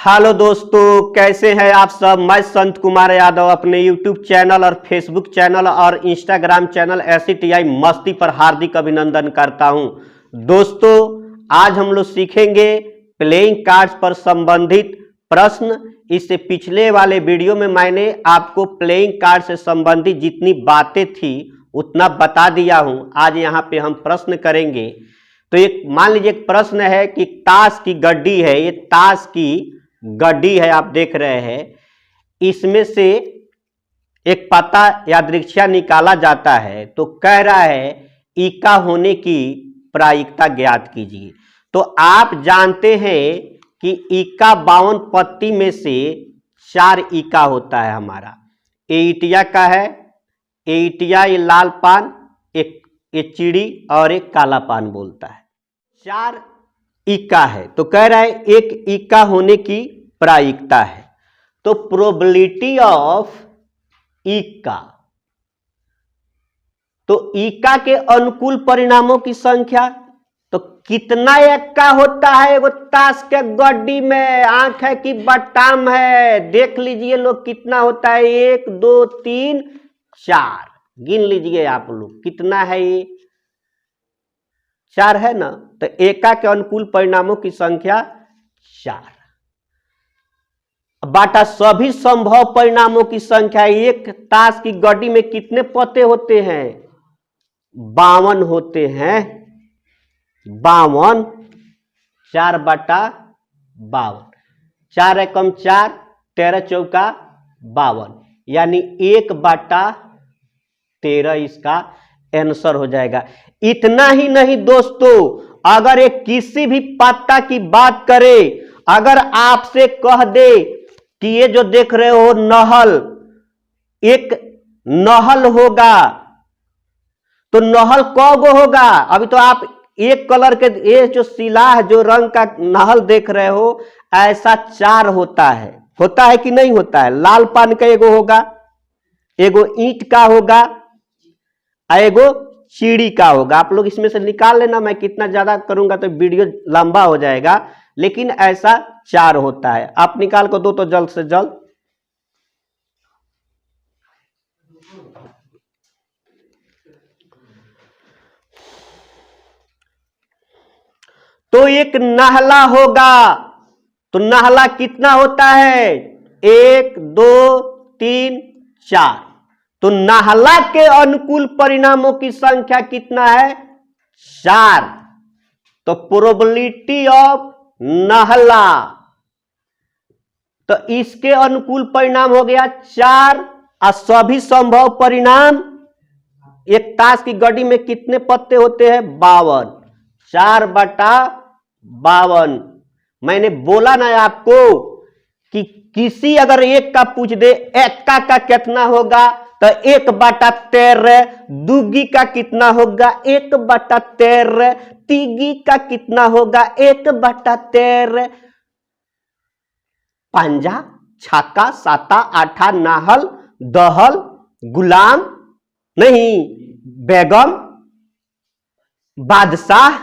Hello दोस्तों, कैसे हैं आप सब। मैं संत कुमार यादव अपने YouTube चैनल और Facebook चैनल और Instagram चैनल SCTI मस्ती पर हार्दिक अभिनंदन करता हूं। दोस्तों, आज हम लोग सीखेंगे प्लेइंग कार्ड्स पर संबंधित प्रश्न। इससे पिछले वाले वीडियो में मैंने आपको प्लेइंग कार्ड से संबंधित जितनी बातें थी उतना बता दिया हूं। आज यहाँ पे हम प्रश्न करेंगे। तो एक मान लीजिए एक प्रश्न है कि ताश की गड्डी है, ये ताश की गड्डी है, आप देख रहे हैं। इसमें से एक पत्ता यादृच्छिक निकाला जाता है, तो कह रहा है इक्का होने की प्रायिकता ज्ञात कीजिए। तो आप जानते हैं कि इक्का 52 पत्ती में से 4 इक्का होता है हमारा। एटिया का है, एटिया ये लाल पान, एक चिड़ी और एक काला पान बोलता है। 4 इक्का है, तो कह रहा है एक इक्का होने की प्रायिकता है। तो प्रोबेबिलिटी ऑफ इक्का, तो इक्का के अनुकूल परिणामों की संख्या, तो कितना इक्का होता है वो ताश के गड्डी में। आंख है कि बटाम है, देख लीजिए लोग कितना होता है। 1 2 3 4 गिन लीजिए आप लोग कितना है। ये 4 है ना। तो एका के अनुकूल परिणामों की संख्या 4 बाटा सभी संभव परिणामों की संख्या। एक ताश की गड्डी में कितने पत्ते होते हैं? 52 होते हैं। 52 4 बटा 52, 4 एकम 4, 13 चौका 52, यानी 1 बटा 13 इसका आंसर हो जाएगा। इतना ही नहीं दोस्तों, अगर एक किसी भी पत्ता की बात करे, अगर आपसे कह दे कि ये जो देख रहे हो नहल, एक नहल होगा, तो नहल कौगो होगा? अभी तो आप एक कलर के ये जो सिलाह जो रंग का नहल देख रहे हो, ऐसा 4 होता है कि नहीं होता है? लाल पान का एगो होगा, एगो ईंट का होगा, एगो चिड़ी का होगा। आप लोग इसमें से निकाल लेना। मैं कितना ज्यादा करूंगा तो वीडियो लंबा हो जाएगा, लेकिन ऐसा 4 होता है। आप निकाल को दो तो जल्द से जल्द। तो एक नहला होगा, तो नहला कितना होता है? 1 2 3 4। तो नहला के अनुकूल परिणामों की संख्या कितना है? 4। तो प्रोबेबिलिटी ऑफ नहला, तो इसके अनुकूल परिणाम हो गया 4। और सभी संभव परिणाम, एक ताश की गड्डी में कितने पत्ते होते हैं? 52, 4 बटा 52। मैंने बोला ना आपको कि किसी अगर एक का पूछ दे एक्का का कितना होगा, तो 1 बटा 13। दूगी का कितना होगा? 1 बटा 13। तीगी का कितना होगा? 1 बटा 13। पंजा, छक्का, साता, आठा, नाहल, दहल, गुलाम नहीं, बेगम, बादशाह,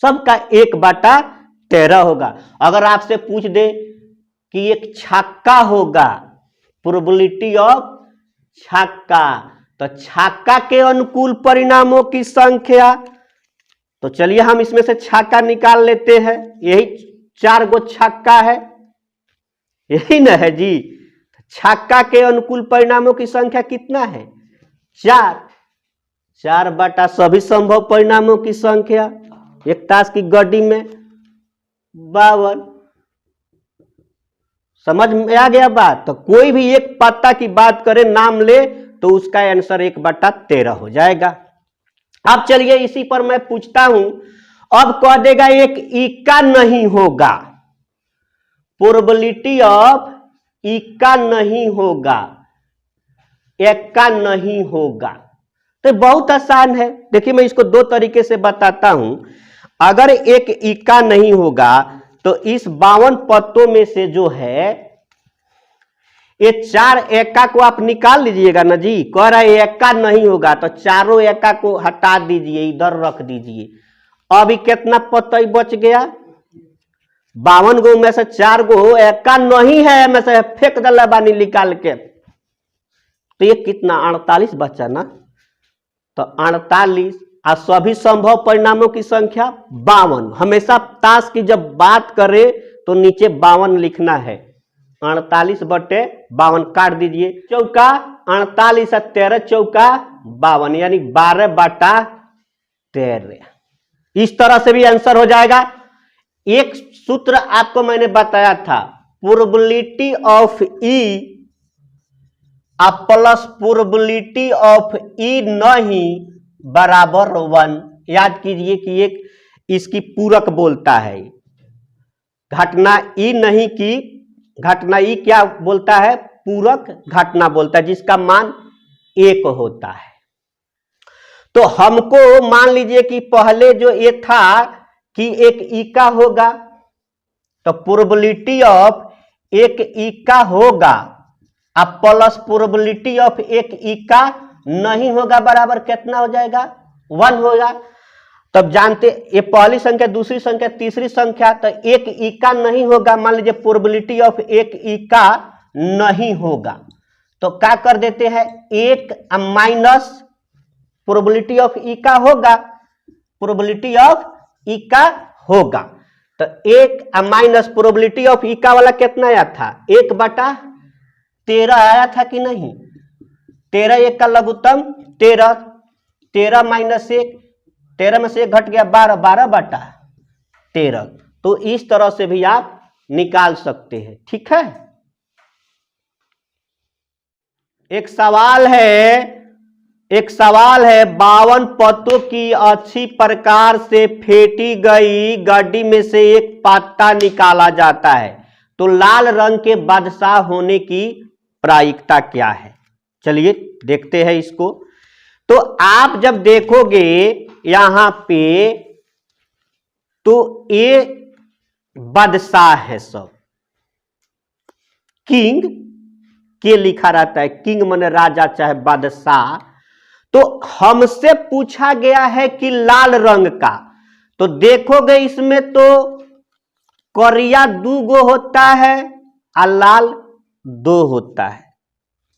सबका 1 बटा 13 होगा। अगर आपसे पूछ दे कि एक छक्का होगा, प्रोबेबिलिटी ऑफ छक्का, तो छक्का के अनुकूल परिणामों की संख्या, तो चलिए हम इसमें से छक्का निकाल लेते हैं। यही 4 गो छक्का है, यही ना है जी। छक्का के अनुकूल परिणामों की संख्या कितना है? 4। 4 बटा सभी संभव परिणामों की संख्या, एक ताश की गड्डी में 52। समझ में आ गया बात? तो कोई भी एक पत्ता की बात करे, नाम ले, तो उसका आंसर 1 बटा 13 हो जाएगा। अब चलिए इसी पर मैं पूछता हूं। अब कह देगा एक इक्का नहीं होगा, प्रोबेबिलिटी ऑफ इक्का नहीं होगा, एक्का नहीं होगा। तो बहुत आसान है। देखिए मैं इसको 2 तरीके से बताता हूं। अगर एक इक्का नहीं होगा, तो इस 52 पत्तों में से जो है ये 4 एक्का को आप निकाल लीजिएगा ना जी। कह रहा है एक्का नहीं होगा, तो चारों एक्का को हटा दीजिए, इधर रख दीजिए। अभी कितना पत्ता बच गया? 52 गो में से 4 गो एक्का नहीं है, में से फेंक दला बानी निकाल के, तो ये कितना 48 बचा ना। तो 48 और सभी संभव परिणामों की संख्या 52। हमेशा ताश की जब बात करें तो नीचे 52 लिखना है। 48/52 काट दीजिए, चौका 48 और 13 चौका 52 यानी 12/13। इस तरह से भी आंसर हो जाएगा। एक सूत्र आपको मैंने बताया था, probability of E plus probability of E नहीं बराबर 1। याद कीजिए कि एक इसकी पूरक बोलता है, घटना ई नहीं की घटना ई क्या बोलता है, पूरक घटना बोलता है जिसका मान 1 होता है। तो हमको मान लीजिए कि पहले जो ये था कि एक ई का होगा, तो प्रोबेबिलिटी ऑफ एक ई का होगा अब प्लस प्रोबेबिलिटी ऑफ एक ई का नहीं होगा बराबर कितना हो जाएगा, 1 होगा। तब जानते ये पहली संख्या, दूसरी संख्या, तीसरी संख्या, तो एक ई का नहीं होगा। मान लीजिए प्रोबेबिलिटी ऑफ एक ई का नहीं होगा तो क्या कर देते हैं, 1 माइनस प्रोबेबिलिटी ऑफ ई का होगा, प्रोबेबिलिटी ऑफ ई का होगा। तो 1 माइनस प्रोबेबिलिटी ऑफ ई का वाला कितना आया था, 1/13 आया था कि नहीं। 13 1 का लघुत्तम 13, 13 माइनस 1, 13 में से 1 घट गया 12, 12/13। तो इस तरह से भी आप निकाल सकते हैं। ठीक है। एक सवाल है 52 पत्तों की अच्छी प्रकार से फेंटी गई गड्डी में से एक पत्ता निकाला जाता है, तो लाल रंग के बादशाह होने की प्रायिकता क्या है। चलिए देखते हैं इसको। तो आप जब देखोगे यहां पे तो ये बादशाह है, सब किंग के लिखा रहता है, किंग माने राजा चाहे बादशाह। तो हमसे पूछा गया है कि लाल रंग का, तो देखोगे इसमें तो करिया 2 गो होता है और लाल 2 होता है।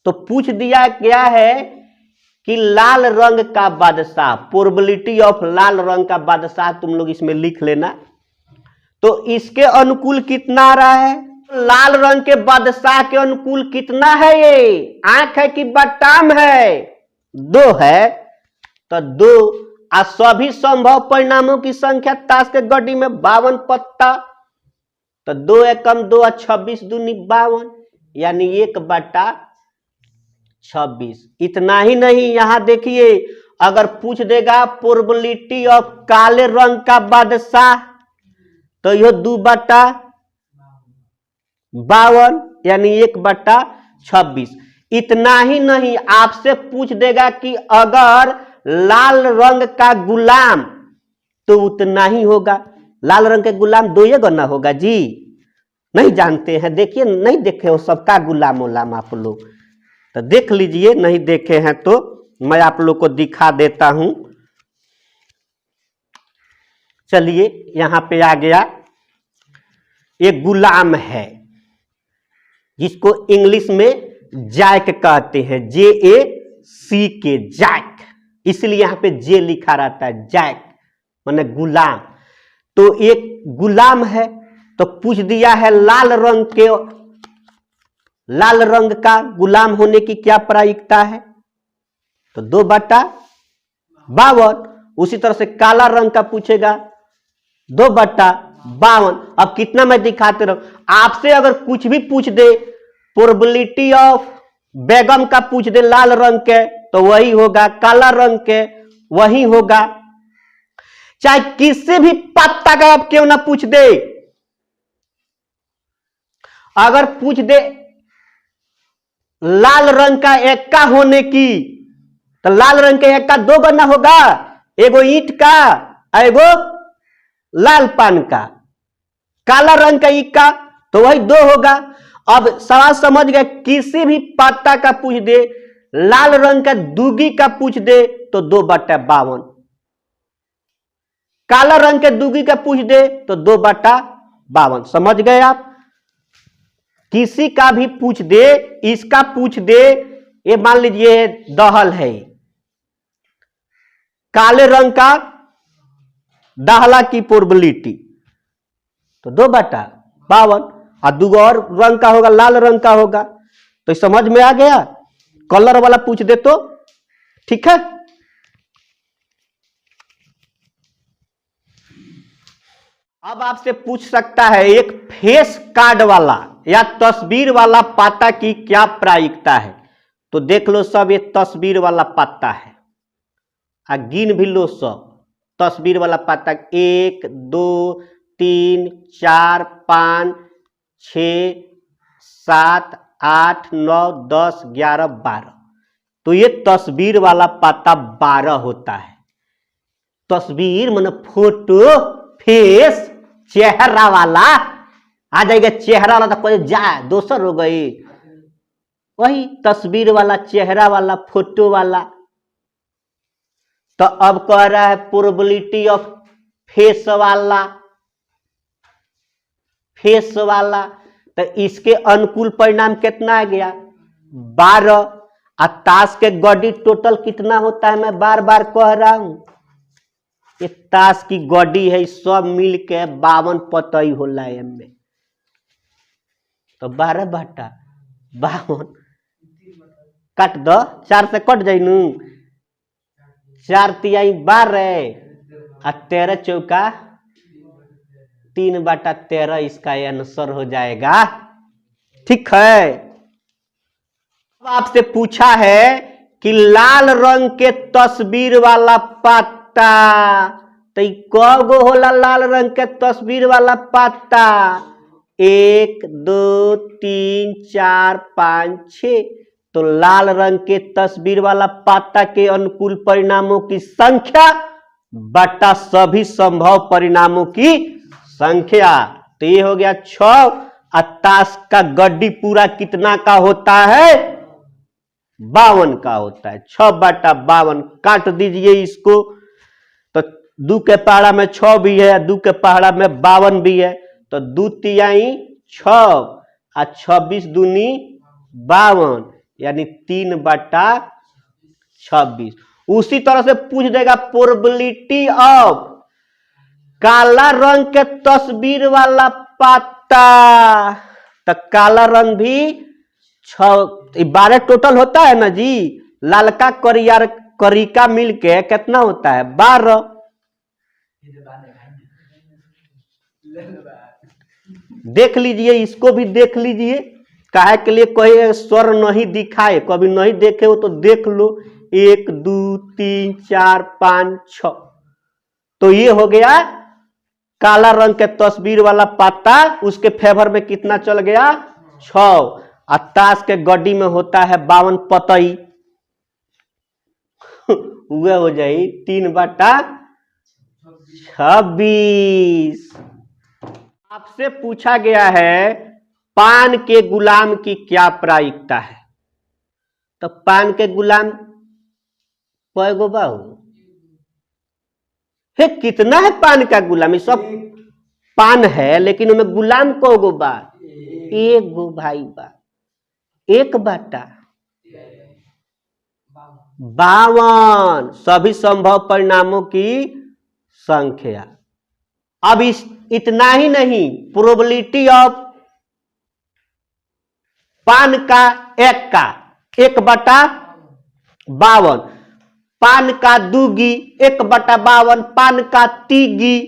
तो पूछ दिया गया है कि लाल रंग का बादशाह, प्रोबेबिलिटी ऑफ लाल रंग का बादशाह तुम लोग इसमें लिख लेना। तो इसके अनुकूल कितना आ रहा है, लाल रंग के बादशाह के अनुकूल कितना है, ये आंख है कि बटाम है, 2 है। तो 2 और सभी संभव परिणामों की संख्या ताश के गड्डी में 52 पत्ता, तो 2 एकम 2 और 26 दूनी 52 यानी 1/26। इतना ही नहीं, यहां देखिए अगर पूछ देगा प्रोबेबिलिटी ऑफ काले रंग का बादशाह, तो यह 2/52 यानी 1/26। इतना ही नहीं, आपसे पूछ देगा कि अगर लाल रंग का गुलाम, तो उतना ही होगा। लाल रंग के गुलाम 2 गना होगा जी, नहीं जानते हैं, देखिए नहीं देखे हो सबका गुलाम उलाम आप लोग, तो देख लीजिए, नहीं देखे हैं तो मैं आप लोग को दिखा देता हूं। चलिए यहां पे आ गया, एक गुलाम है जिसको इंग्लिश में जैक कहते हैं, JACK, जैक, इसलिए यहां पे जे लिखा रहता है, जैक माने गुलाम। तो एक गुलाम है, तो पूछ दिया है लाल रंग का गुलाम होने की क्या प्रायिकता है, तो 2/52। उसी तरह से काला रंग का पूछेगा 2/52। अब कितना मैं दिखाते रहूं, आपसे अगर कुछ भी पूछ दे, प्रोबेबिलिटी ऑफ बेगम का पूछ दे लाल रंग के, तो वही होगा, काला रंग के वही होगा, चाहे किसी भी पत्ता का आप क्यों ना पूछ दे। अगर पूछ दे लाल रंग का एक्का होने की, तो लाल रंग के एक्का 2 गना होगा, एगो ईंट का एगो लाल पान का। काला रंग का इक्का तो वही 2 होगा। अब सवाल समझ गए, किसी भी पत्ता का पूछ दे, लाल रंग का दूगी का पूछ दे तो 2/52, काला रंग के दूगी का पूछ दे तो 2/52। 52। समझ गए आप? किसी का भी पूछ दे, इसका पूछ दे, ये मान लीजिए दहल है, काले रंग का दाहला की प्रोबेबिलिटी तो 2/52, और दो और रंग का होगा, लाल रंग का होगा। तो समझ में आ गया? कलर वाला पूछ दे तो ठीक है। अब आपसे पूछ सकता है एक फेस कार्ड वाला या तस्वीर वाला पाता की क्या प्रायिकता है। तो देख लो सब, ये तस्वीर वाला पाता है, गिन भी लो सब। तस्वीर वाला पाता 1 2 3 4 5 6 7 8 9 10 11 12। तो ये तस्वीर वाला पाता 12 होता है। तस्वीर माने फोटो, फेस, चेहरा वाला आ जाएगा। चेहरा वाला तो कोई जाए दोसर हो गई, वही तस्वीर वाला, चेहरा वाला, फोटो वाला। तो अब कह रहा है प्रोबेबिलिटी ऑफ फेस वाला, फेस वाला। तो इसके अनुकूल परिणाम कितना आ गया? 12। और ताश के गॉडी टोटल कितना होता है, मैं बार बार कह रहा हूं, ये ताश की गॉडी है, सब मिल के 52 पतई होला में। तो 12/52 काट दो, 4 से कट जाई नू, 4 तिहाई 12 और 13 चौका 3/13 इसका आंसर हो जाएगा। ठीक है। अब आपसे पूछा है कि लाल रंग के तस्वीर वाला पाता, तो क गो होला लाल रंग के तस्वीर वाला पाता? 1 2 3 4 5 6। तो लाल रंग के तस्वीर वाला पाता के अनुकूल परिणामों की संख्या बटा सभी संभव परिणामों की संख्या। तो ये हो गया 6। और ताश का गड्डी पूरा कितना का होता है? 52 का होता है। 6/52 काट दीजिए इसको। तो 2 के पहाड़ा में 6 भी है, 2 के पहाड़ा में 52 भी है। तो 2 तिहाई 6 और 26 दूनी 52, यानी 3/26। उसी तरह से पूछ देगा प्रोबेबिलिटी ऑफ काला रंग के तस्वीर वाला पाता। तो काला रंग भी 12 टोटल होता है ना जी। लालका करियर करिका मिलके कितना होता है? 12। देख लीजिए, इसको भी देख लीजिए, काहे के लिए कोई स्वर नहीं दिखाए, कभी नहीं देखे हो तो देख लो। 1 2 3 4 5 6। तो ये हो गया काला रंग के तस्वीर वाला पाता, उसके फेवर में कितना चल गया? 6। और ताश के गड्डी में होता है 52 पतई, वह हो जाए 3/26। आपसे पूछा गया है पान के गुलाम की क्या प्रायिकता है। तो पान के गुलाम कय गो बा? है कितना है पान का गुलाम? सब पान है लेकिन उनमें गुलाम को गो बा? 1 गो भाई बा। 1/52 सभी संभव परिणामों की संख्या। अब इतना ही नहीं, प्रोबेबिलिटी ऑफ पान का 1/52, पान का 2गी 1/52, पान का 3गी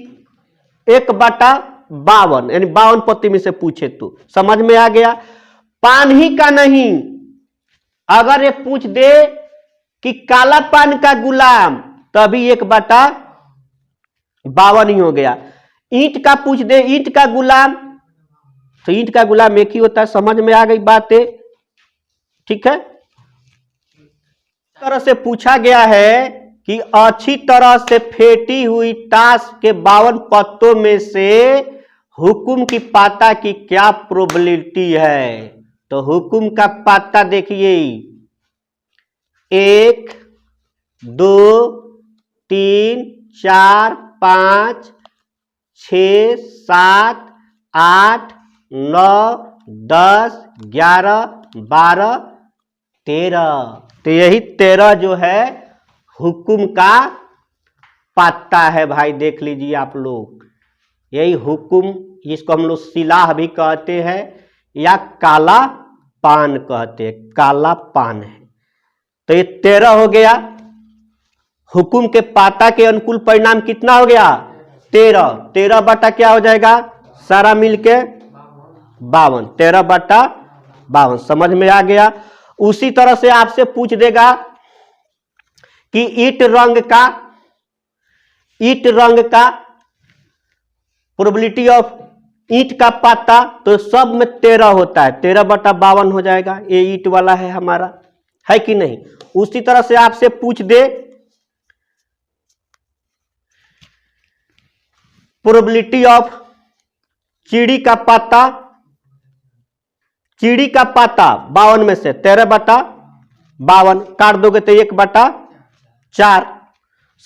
1/52, यानी 52 पत्ती में से पूछे तो समझ में आ गया। पान ही का नहीं, अगर ये पूछ दे कि काला पान का गुलाम, तभी 1/52 ही हो गया। ईंट का पूछ दे, ईंट का गुलाम, तो ईंट का गुलाम एक ही होता है। समझ में आ गई बातें? ठीक है। तरह से पूछा गया है कि अच्छी तरह से फेंटी हुई ताश के 52 पत्तों में से हुकुम की पाता की क्या प्रोबेबिलिटी है। तो हुकुम का पाता देखिए, 1 2 3 4 5 6 7 8, 9, 10, 11, 12, 13। तो यही 13 जो है हुक्म का पत्ता है भाई, देख लीजिए आप लोग। यही हुक्म, जिसको हम लोग सिलाह भी कहते हैं या काला पान कहते हैं, काला पान है। तो ये 13 हो गया। हुक्म के पाता के अनुकूल परिणाम कितना हो गया? 13। 13 बटा क्या हो जाएगा? सारा मिलके 52। 13 बटा 52 समझ में आ गया। उसी तरह से आपसे पूछ देगा कि ईट रंग का प्रोबेबिलिटी ऑफ ईंट का पाता, तो सब में 13 होता है। 13 बटा 52 हो जाएगा। ये ईंट वाला है हमारा, है कि नहीं? उसी तरह से आपसे पूछ दे प्रोबेबिलिटी ऑफ चीड़ी का पाता। चीड़ी का पाता 52 में से 13 बटा 52 काट दोगे तो 1 बटा 4।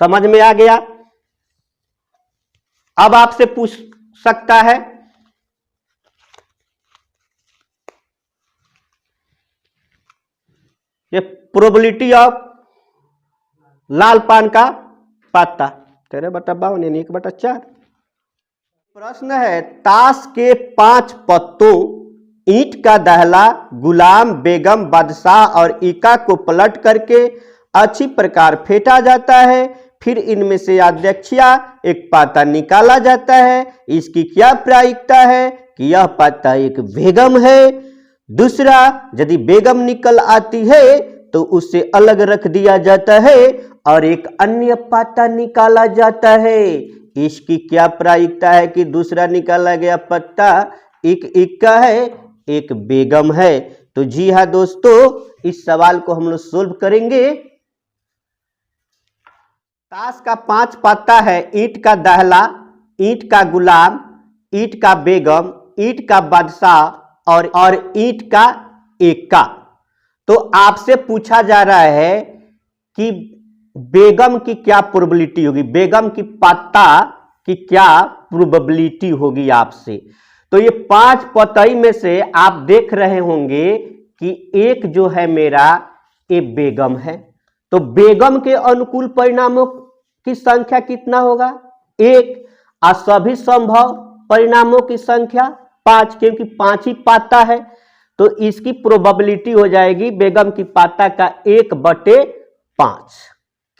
समझ में आ गया। अब आपसे पूछ सकता है ये प्रोबेबिलिटी ऑफ लाल पान का पत्ता 13 बटा 52 यानी 1 बटा 4। प्रश्न है, ताश के 5 पत्तों ईंट का दहला, गुलाम, बेगम, बादशाह और ईका को पलट करके अच्छी प्रकार फेंटा जाता है। फिर इनमें से यादृच्छिक एक पाता निकाला जाता है। इसकी क्या प्रायिकता है कि यह पाता एक बेगम है? दूसरा, यदि बेगम निकल आती है तो उसे अलग रख दिया जाता है और एक अन्य पाता निकाला जाता है। इसकी क्या प्रायिकता है कि दूसरा निकाला गया पत्ता एक इक्का है, एक बेगम है? तो जी हाँ दोस्तों, इस सवाल को हम लोग सोल्व करेंगे। ताश का 5 पत्ता है, ईंट का दहला, ईंट का गुलाम, ईंट का बेगम, ईंट का बादशाह और ईंट का इक्का। तो आपसे पूछा जा रहा है कि बेगम की क्या प्रोबेबिलिटी होगी, बेगम की पत्ता की क्या प्रोबेबिलिटी होगी आपसे। तो ये 5 पतई में से आप देख रहे होंगे कि एक जो है मेरा ये बेगम है। तो बेगम के अनुकूल परिणामों की संख्या कितना होगा? 1। और सभी संभव परिणामों की संख्या 5, क्योंकि 5 ही पाता है। तो इसकी प्रोबेबिलिटी हो जाएगी बेगम की पाता का 1/5।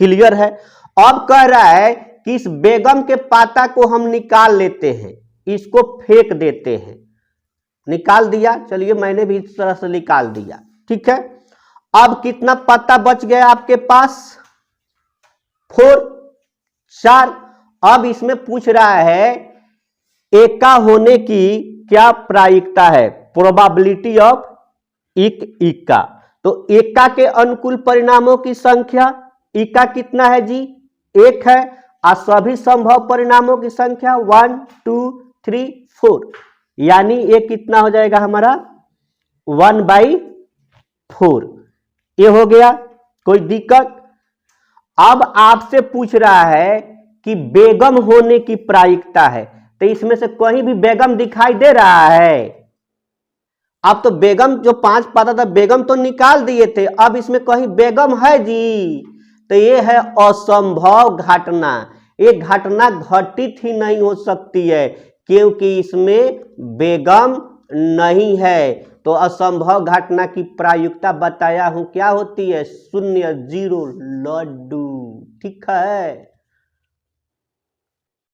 क्लियर है। अब कह रहा है कि इस बेगम के पाता को हम निकाल लेते हैं, इसको फेंक देते हैं। निकाल दिया, चलिए मैंने भी इस तरह से निकाल दिया, ठीक है। अब कितना पत्ता बच गया आपके पास? 4। अब इसमें पूछ रहा है एका होने की क्या प्रायिकता है, प्रोबेबिलिटी ऑफ इक्का। तो एका के अनुकूल परिणामों की संख्या, इक्का कितना है जी? 1 है। और सभी संभव परिणामों की संख्या 1, 2, 3, 4, यानी ये कितना हो जाएगा हमारा? 1/4। ये हो गया। कोई दिक्कत? अब आपसे पूछ रहा है कि बेगम होने की प्रायिकता है। तो इसमें से कहीं भी बेगम दिखाई दे रहा है? अब तो बेगम जो 5 पाता था बेगम तो निकाल दिए थे, अब इसमें कहीं बेगम है जी? तो ये है असंभव घटना। ये घटना घटित ही नहीं हो सकती है क्योंकि इसमें बेगम नहीं है। तो असंभव घटना की प्रायिकता बताया हूं क्या होती है? 0, 0 लड्डू। ठीक है।